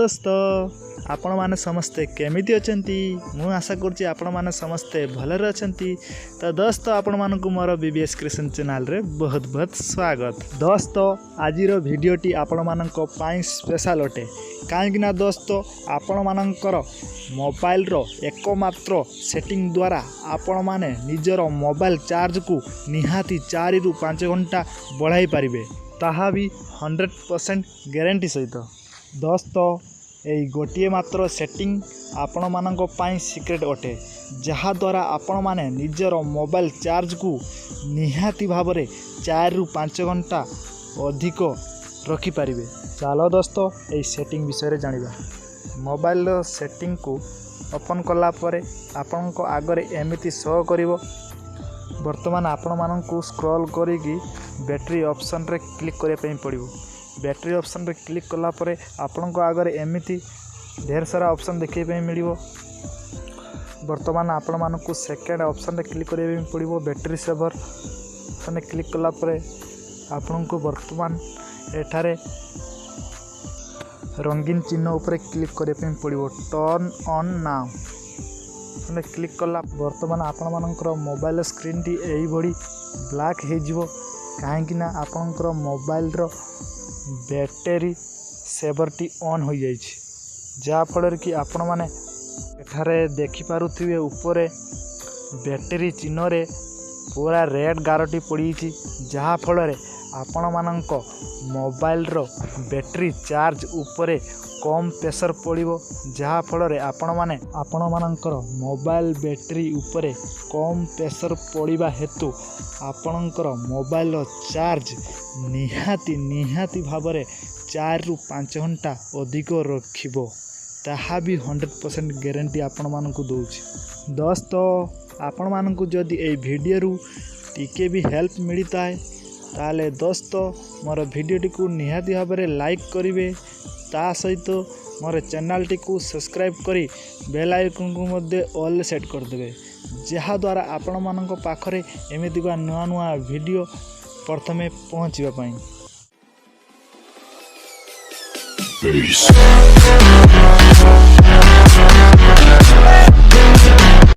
दोस्त आपण माने समस्ते केमिति अछंती मु आशा करछि आपण माने समस्ते भलरे अछंती। तो दोस्त आपण मानकु मोर बीबीएस क्रिएशन चैनल रे बहुत बहुत स्वागत। दोस्त आजिर भिडियोटी आपण मानक पाई स्पेशल अटे काहेकि ना दोस्त आपण मानकर मोबाइल रो एकमात्र सेटिंग द्वारा आपण माने निजर मोबाइल चार्ज को निहाती 4 रु 5 घंटा बढ़ाई पारिबे, ताहा भी 100% गारंटी सहित। दोस्त यही गोटे मात्र सेटिंग आपण मानक पाई सिक्रेट अटे जहा द्वारा आपण माने निजर मोबाइल चार्ज को निहाती भावरे 4 रु 5 घंटा अधिक रखी पारिबे। चलो दोस्त यही सेटिंग विषय रे जानिबा। मोबाइल सेटिंग को ओपन कला परे आपण को आगरे एमिति शो करिवो। वर्तमान आपण मानकु स्क्रॉल करिकी बैटरी ऑप्शन रे क्लिक करिया पई पड़िवो। बैटरी ऑप्शन रे क्लिक कला परे आपण को आगरे एमिति ढेर सारा ऑप्शन देखै पई मिलिवो। वर्तमान आपण मानकु सेकंड ऑप्शन रे क्लिक करिया पई पड़िवो। बैटरी सेवर ऑप्शन रे क्लिक कला परे आपण को वर्तमान एठारे रंगीन चिन्ह ऊपर क्लिक करिया पई पड़िवो। टर्न ऑन नाउ ने क्लिक कला वर्तमान आपण मानकर मोबाइल स्क्रीन टी एई बडी ब्लैक हे जिवो काहेकि ना आपनकर मोबाइल रो बैटरी सेवर टी ऑन हो जाई छी, जा फल कि आपण माने एठारे देखि पारुथिबे ऊपर बैटरी चिन्ह रे पूरा रेड गारटी पड़ी छी, जा फल रे आपण मानक मोबाइल रो बैटरी चार्ज ऊपर कम प्रेशर पड़िबो, जहा फल रे आपण मानकर मोबाइल बैटरी ऊपर कम प्रेशर पड़िबा हेतु आपणकर मोबाइल चार्ज निहाती भावरे 4 रु 5 घंटा अधिक रखिबो, ताहा भी 100% गारंटी आपण मानकु दउछि। दोस्त आपण मानकु जदि ए वीडियो रु टिके भी हेल्प मिलता है ताले दोस्त मोर वीडियो को निहाती भावरे लाइक करिवे, ता सहित मोर चैनल टी को सब्सक्राइब करी बेल आइकन को मध्य ऑल सेट कर देबे, जहा द्वारा आपण मानक पाखरे एमिति का नुआ नुआ वीडियो प्रथमे पहुँचवा पाई।